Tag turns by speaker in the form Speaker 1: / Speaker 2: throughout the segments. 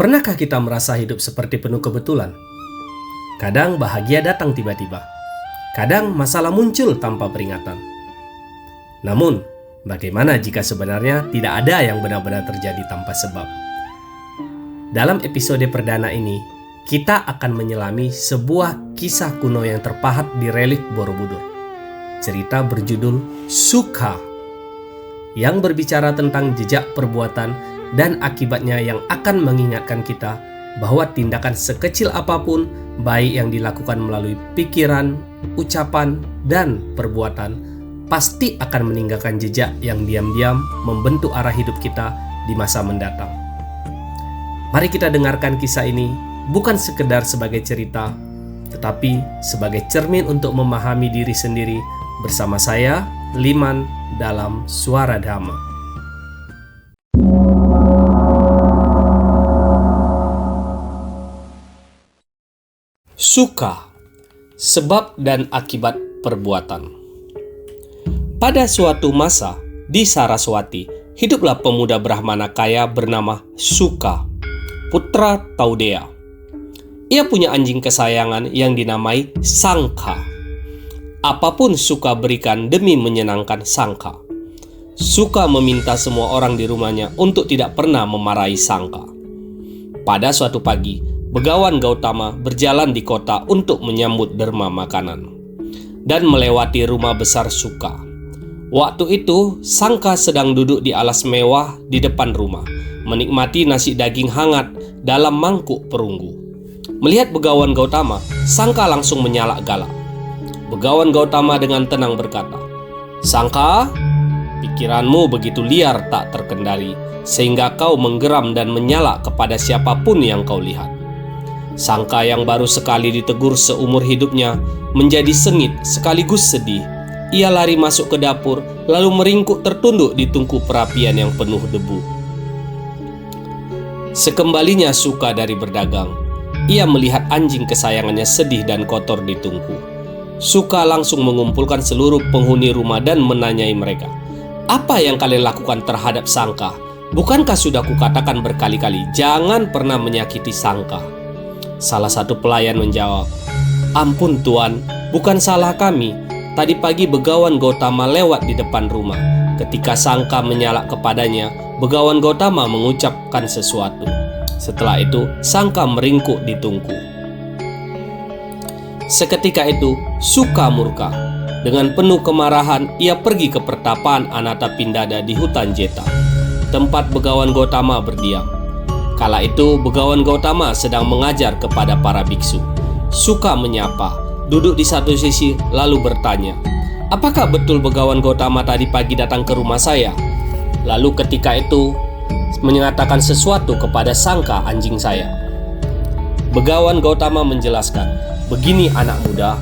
Speaker 1: Pernahkah kita merasa hidup seperti penuh kebetulan? Kadang bahagia datang tiba-tiba, kadang masalah muncul tanpa peringatan. Namun, bagaimana jika sebenarnya tidak ada yang benar-benar terjadi tanpa sebab? Dalam episode perdana ini, kita akan menyelami sebuah kisah kuno yang terpahat di relief Borobudur. Cerita berjudul Suka, yang berbicara tentang jejak perbuatan dan akibatnya yang akan mengingatkan kita bahwa tindakan sekecil apapun, baik yang dilakukan melalui pikiran, ucapan, dan perbuatan, pasti akan meninggalkan jejak yang diam-diam membentuk arah hidup kita di masa mendatang. Mari kita dengarkan kisah ini bukan sekedar sebagai cerita, tetapi sebagai cermin untuk memahami diri sendiri bersama saya, Liman, dalam Suara Dhamma. Suka, sebab dan akibat perbuatan. Pada suatu masa di Saraswati, hiduplah pemuda Brahmana kaya bernama Suka, putra Taudea. Ia punya anjing kesayangan yang dinamai Sangka. Apapun Suka berikan demi menyenangkan Sangka. Suka meminta semua orang di rumahnya untuk tidak pernah memarahi Sangka. Pada suatu pagi, Begawan Gautama berjalan di kota untuk menyambut derma makanan dan melewati rumah besar Suka. Waktu itu, Sangka sedang duduk di alas mewah di depan rumah, menikmati nasi daging hangat dalam mangkuk perunggu. Melihat Begawan Gautama, Sangka langsung menyalak galak. Begawan Gautama dengan tenang berkata, "Sangka, pikiranmu begitu liar tak terkendali, sehingga kau menggeram dan menyalak kepada siapapun yang kau lihat." Sangka yang baru sekali ditegur seumur hidupnya menjadi sengit sekaligus sedih. Ia lari masuk ke dapur, lalu meringkuk tertunduk di tungku perapian yang penuh debu. Sekembalinya Suka dari berdagang, ia melihat anjing kesayangannya sedih dan kotor di tungku. Suka langsung mengumpulkan seluruh penghuni rumah dan menanyai mereka, "Apa yang kalian lakukan terhadap Sangka? Bukankah sudah kukatakan berkali-kali, jangan pernah menyakiti Sangka?" Salah satu pelayan menjawab, "Ampun Tuan, bukan salah kami. Tadi pagi Begawan Gautama lewat di depan rumah. Ketika Sangka menyalak kepadanya, Begawan Gautama mengucapkan sesuatu. Setelah itu, Sangka meringkuk di tungku." Seketika itu, Suka murka. Dengan penuh kemarahan, ia pergi ke pertapaan Anathapindada di hutan Jeta, tempat Begawan Gautama berdiam. Kala itu, Begawan Gautama sedang mengajar kepada para biksu. Suka menyapa, duduk di satu sisi, lalu bertanya, "Apakah betul Begawan Gautama tadi pagi datang ke rumah saya?" Lalu ketika itu, mengatakan sesuatu kepada Sangka, anjing saya. Begawan Gautama menjelaskan, "Begini anak muda,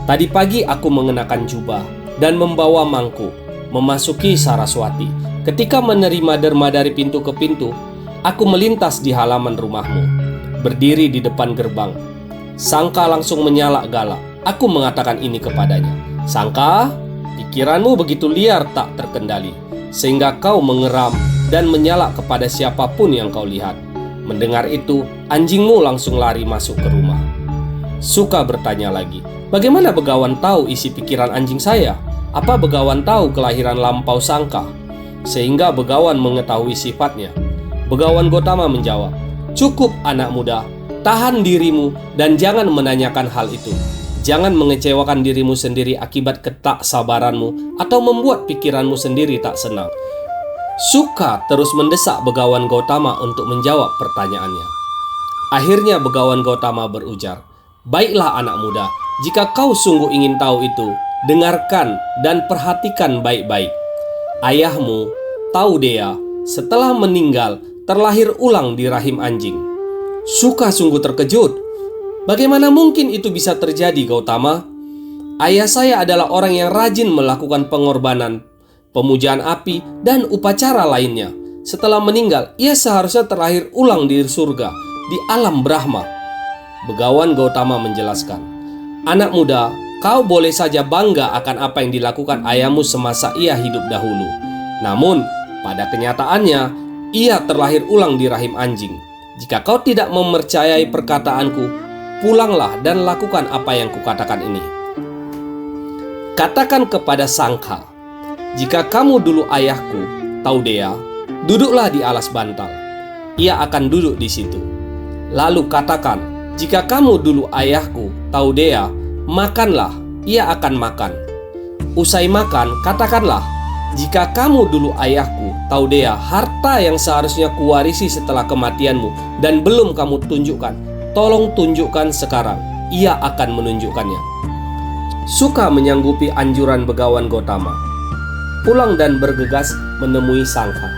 Speaker 1: tadi pagi aku mengenakan jubah dan membawa mangkuk, memasuki Saraswati. Ketika menerima derma dari pintu ke pintu, aku melintas di halaman rumahmu, berdiri di depan gerbang. Sangka langsung menyalak galak. Aku mengatakan ini kepadanya, 'Sangka, pikiranmu begitu liar tak terkendali, sehingga kau mengeram dan menyalak kepada siapapun yang kau lihat.' Mendengar itu, anjingmu langsung lari masuk ke rumah." Suka bertanya lagi, "Bagaimana Begawan tahu isi pikiran anjing saya? Apa Begawan tahu kelahiran lampau Sangka, sehingga Begawan mengetahui sifatnya?" Begawan Gautama menjawab, "Cukup anak muda, tahan dirimu dan jangan menanyakan hal itu. Jangan mengecewakan dirimu sendiri akibat ketaksabaranmu atau membuat pikiranmu sendiri tak senang." Suka terus mendesak Begawan Gautama untuk menjawab pertanyaannya. Akhirnya Begawan Gautama berujar, "Baiklah anak muda, jika kau sungguh ingin tahu itu, dengarkan dan perhatikan baik-baik. Ayahmu, Taudea, setelah meninggal terlahir ulang di rahim anjing." Suka sungguh terkejut. "Bagaimana mungkin itu bisa terjadi, Gautama? Ayah saya adalah orang yang rajin melakukan pengorbanan, pemujaan api, dan upacara lainnya. Setelah meninggal, ia seharusnya terlahir ulang di surga, di alam Brahma." Begawan Gautama menjelaskan, "Anak muda, kau boleh saja bangga akan apa yang dilakukan ayahmu semasa ia hidup dahulu. Namun, pada kenyataannya, ia terlahir ulang di rahim anjing. Jika kau tidak mempercayai perkataanku, pulanglah dan lakukan apa yang kukatakan ini. Katakan kepada sangkal, jika kamu dulu ayahku, Taudea, duduklah di alas bantal. Ia akan duduk di situ. Lalu katakan, jika kamu dulu ayahku, Taudea, makanlah, ia akan makan. Usai makan, katakanlah, jika kamu dulu ayahku, Taudea, harta yang seharusnya kuwarisi setelah kematianmu dan belum kamu tunjukkan, tolong tunjukkan sekarang. Ia akan menunjukkannya. Suka menyanggupi anjuran Begawan Gotama, pulang dan bergegas menemui sangka.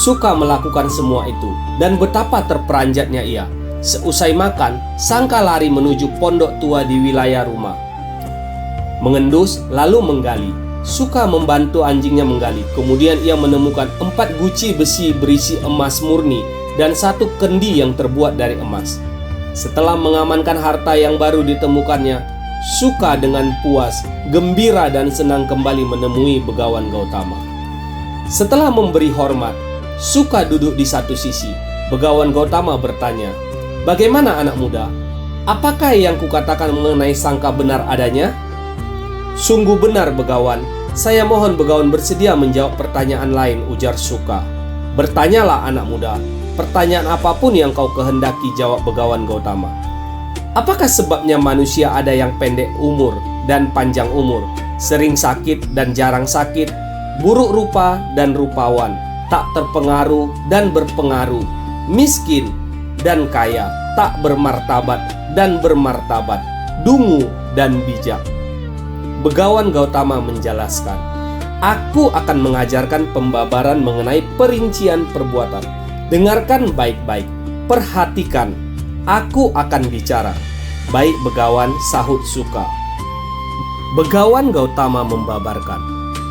Speaker 1: Suka melakukan semua itu, dan betapa terperanjatnya ia. Seusai makan, sangka lari menuju pondok tua di wilayah rumah. Mengendus lalu menggali. Suka membantu anjingnya menggali. Kemudian ia menemukan 4 guci besi berisi emas murni dan 1 kendi yang terbuat dari emas. Setelah mengamankan harta yang baru ditemukannya, Suka dengan puas, gembira dan senang kembali menemui Begawan Gautama. Setelah memberi hormat, Suka duduk di satu sisi. Begawan Gautama bertanya, "Bagaimana anak muda? Apakah yang kukatakan mengenai sangka benar adanya?" "Sungguh benar, Begawan. Saya mohon Begawan bersedia menjawab pertanyaan lain," ujar Suka. "Bertanyalah anak muda, pertanyaan apapun yang kau kehendaki," jawab Begawan Gautama. "Apakah sebabnya manusia ada yang pendek umur dan panjang umur, sering sakit dan jarang sakit, buruk rupa dan rupawan, tak terpengaruh dan berpengaruh, miskin dan kaya, tak bermartabat dan bermartabat, dungu dan bijak?" Begawan Gautama menjelaskan, "Aku akan mengajarkan pembabaran mengenai perincian perbuatan. Dengarkan baik-baik, perhatikan, aku akan bicara." "Baik, Begawan," sahut Suka. Begawan Gautama membabarkan,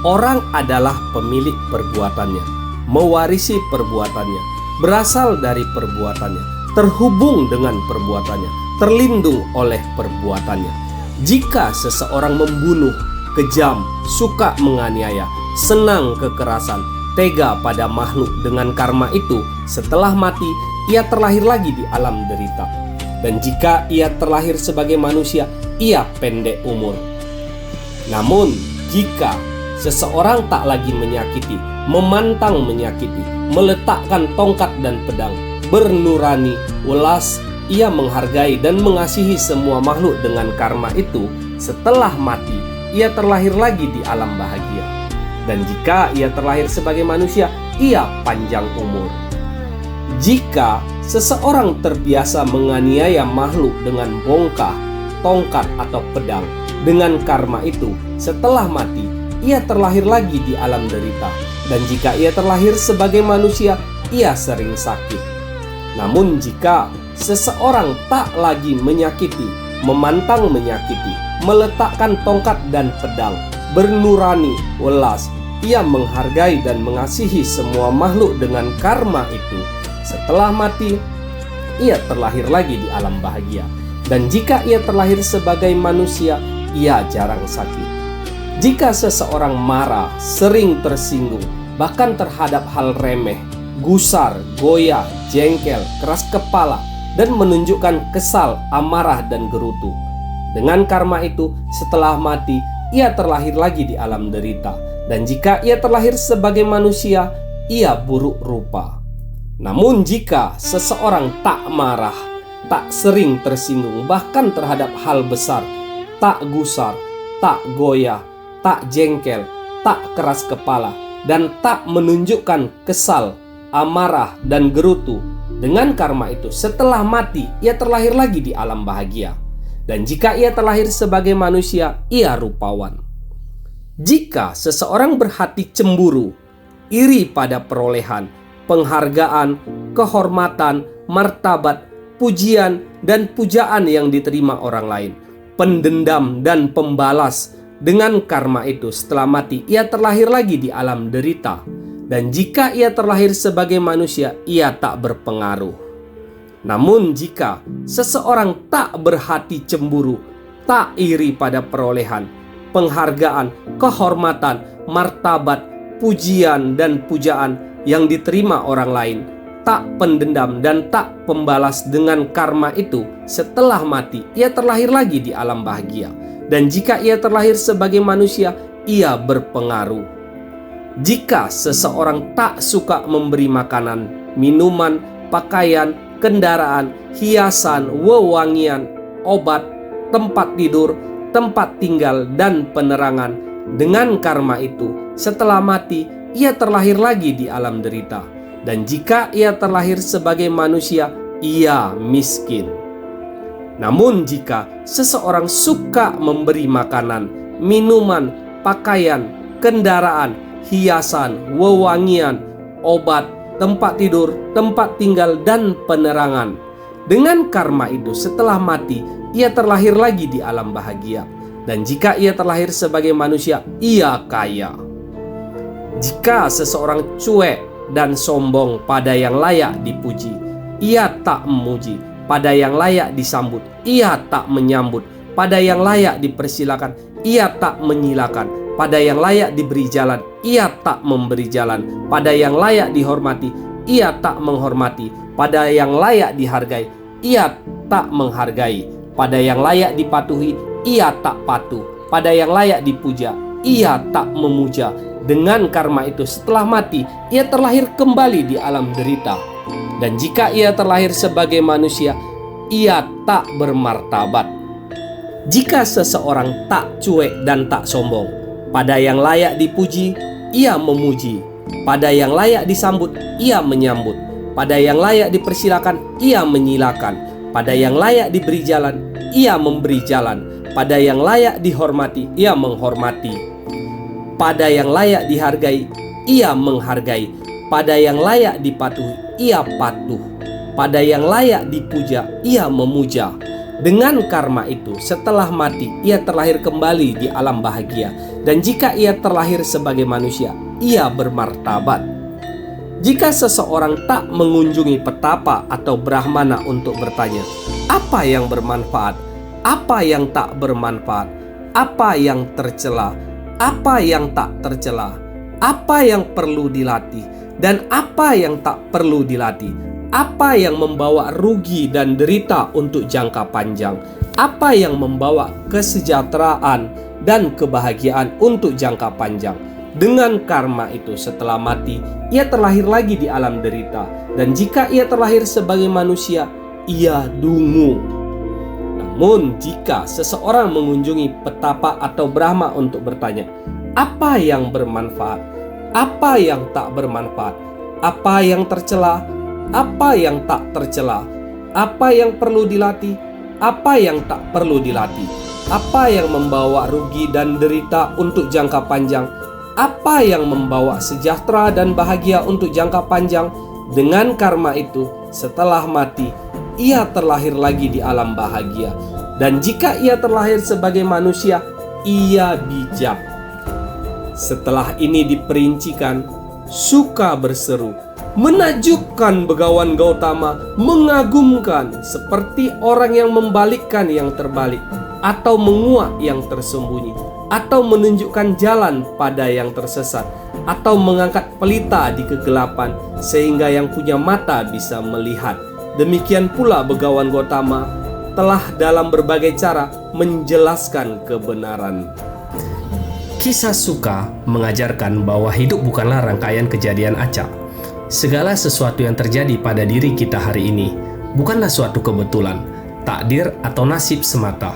Speaker 1: orang adalah pemilik perbuatannya, mewarisi perbuatannya, berasal dari perbuatannya, terhubung dengan perbuatannya, terlindung oleh perbuatannya. Jika seseorang membunuh, kejam, suka menganiaya, senang kekerasan, tega pada makhluk, dengan karma itu, setelah mati, ia terlahir lagi di alam derita. Dan jika ia terlahir sebagai manusia, ia pendek umur. Namun, jika seseorang tak lagi menyakiti, memantang menyakiti, meletakkan tongkat dan pedang, bernurani, welas, ia menghargai dan mengasihi semua makhluk dengan karma itu, setelah mati, ia terlahir lagi di alam bahagia. Dan jika ia terlahir sebagai manusia, ia panjang umur. Jika seseorang terbiasa menganiaya makhluk dengan bongkah, tongkat atau pedang, dengan karma itu, setelah mati, ia terlahir lagi di alam derita. Dan jika ia terlahir sebagai manusia, ia sering sakit. Namun jika seseorang tak lagi menyakiti, memantang menyakiti, meletakkan tongkat dan pedang, bernurani, welas, ia menghargai dan mengasihi semua makhluk dengan karma itu, setelah mati, ia terlahir lagi di alam bahagia. Dan jika ia terlahir sebagai manusia, ia jarang sakit. Jika seseorang marah, sering tersinggung, bahkan terhadap hal remeh, gusar, goyah, jengkel, keras kepala, dan menunjukkan kesal, amarah, dan gerutu, dengan karma itu, setelah mati, ia terlahir lagi di alam derita. Dan jika ia terlahir sebagai manusia, ia buruk rupa. Namun jika seseorang tak marah, tak sering tersinggung, bahkan terhadap hal besar, tak gusar, tak goyah, tak jengkel, tak keras kepala, dan tak menunjukkan kesal, amarah, dan gerutu, dengan karma itu, setelah mati, ia terlahir lagi di alam bahagia. Dan jika ia terlahir sebagai manusia, ia rupawan. Jika seseorang berhati cemburu, iri pada perolehan, penghargaan, kehormatan, martabat, pujian, dan pujaan yang diterima orang lain, pendendam dan pembalas, dengan karma itu, setelah mati, ia terlahir lagi di alam derita. Dan jika ia terlahir sebagai manusia, ia tak berpengaruh. Namun jika seseorang tak berhati cemburu, tak iri pada perolehan, penghargaan, kehormatan, martabat, pujian, dan pujaan yang diterima orang lain, tak pendendam dan tak pembalas dengan karma itu, setelah mati ia terlahir lagi di alam bahagia. Dan jika ia terlahir sebagai manusia, ia berpengaruh. Jika seseorang tak suka memberi makanan, minuman, pakaian, kendaraan, hiasan, wewangian, obat, tempat tidur, tempat tinggal, dan penerangan, dengan karma itu, setelah mati ia terlahir lagi di alam derita. Dan jika ia terlahir sebagai manusia, ia miskin. Namun jika seseorang suka memberi makanan, minuman, pakaian, kendaraan, hiasan, wewangian, obat, tempat tidur, tempat tinggal, dan penerangan, dengan karma itu setelah mati ia terlahir lagi di alam bahagia. Dan jika ia terlahir sebagai manusia, ia kaya. Jika seseorang cuek dan sombong pada yang layak dipuji, ia tak memuji. Pada yang layak disambut, ia tak menyambut. Pada yang layak dipersilakan, ia tak menyilakan. Pada yang layak diberi jalan, ia tak memberi jalan. Pada yang layak dihormati, ia tak menghormati. Pada yang layak dihargai, ia tak menghargai. Pada yang layak dipatuhi, ia tak patuh. Pada yang layak dipuja, ia tak memuja. Dengan karma itu setelah mati ia terlahir kembali di alam derita. Dan jika ia terlahir sebagai manusia, ia tak bermartabat. Jika seseorang tak cuek dan tak sombong, pada yang layak dipuji ia memuji. Pada yang layak disambut ia menyambut. Pada yang layak dipersilakan ia menyilakan. Pada yang layak diberi jalan ia memberi jalan. Pada yang layak dihormati ia menghormati. Pada yang layak dihargai, ia menghargai. Pada yang layak dipatuhi, ia patuh. Pada yang layak dipuja, ia memuja. Dengan karma itu, setelah mati, ia terlahir kembali di alam bahagia. Dan jika ia terlahir sebagai manusia, ia bermartabat. Jika seseorang tak mengunjungi petapa atau brahmana untuk bertanya, apa yang bermanfaat, apa yang tak bermanfaat, apa yang tercela, apa yang tak tercela, apa yang perlu dilatih, dan apa yang tak perlu dilatih, apa yang membawa rugi dan derita untuk jangka panjang, apa yang membawa kesejahteraan dan kebahagiaan untuk jangka panjang. Dengan karma itu setelah mati, ia terlahir lagi di alam derita. Dan jika ia terlahir sebagai manusia, ia dungu. Namun jika seseorang mengunjungi petapa atau brahma untuk bertanya, apa yang bermanfaat, apa yang tak bermanfaat, apa yang tercela, apa yang tak tercela, apa yang perlu dilatih, apa yang tak perlu dilatih, apa yang membawa rugi dan derita untuk jangka panjang, apa yang membawa sejahtera dan bahagia untuk jangka panjang. Dengan karma itu setelah mati ia terlahir lagi di alam bahagia. Dan jika ia terlahir sebagai manusia, ia bijak. Setelah ini diperincikan, suka berseru, menakjubkan Begawan Gautama, mengagumkan, seperti orang yang membalikkan yang terbalik, atau menguak yang tersembunyi, atau menunjukkan jalan pada yang tersesat, atau mengangkat pelita di kegelapan, sehingga yang punya mata bisa melihat. Demikian pula Begawan Gautama telah dalam berbagai cara menjelaskan kebenaran. Kisah Suka mengajarkan bahwa hidup bukanlah rangkaian kejadian acak. Segala sesuatu yang terjadi pada diri kita hari ini bukanlah suatu kebetulan, takdir atau nasib semata,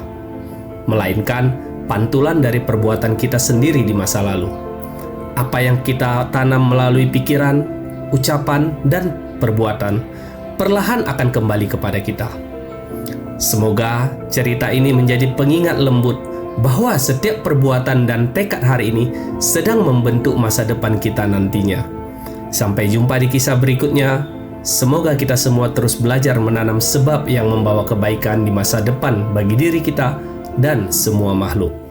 Speaker 1: melainkan pantulan dari perbuatan kita sendiri di masa lalu. Apa yang kita tanam melalui pikiran, ucapan, dan perbuatan perlahan akan kembali kepada kita. Semoga cerita ini menjadi pengingat lembut bahwa setiap perbuatan dan tekad hari ini sedang membentuk masa depan kita nantinya. Sampai jumpa di kisah berikutnya. Semoga kita semua terus belajar menanam sebab yang membawa kebaikan di masa depan bagi diri kita dan semua makhluk.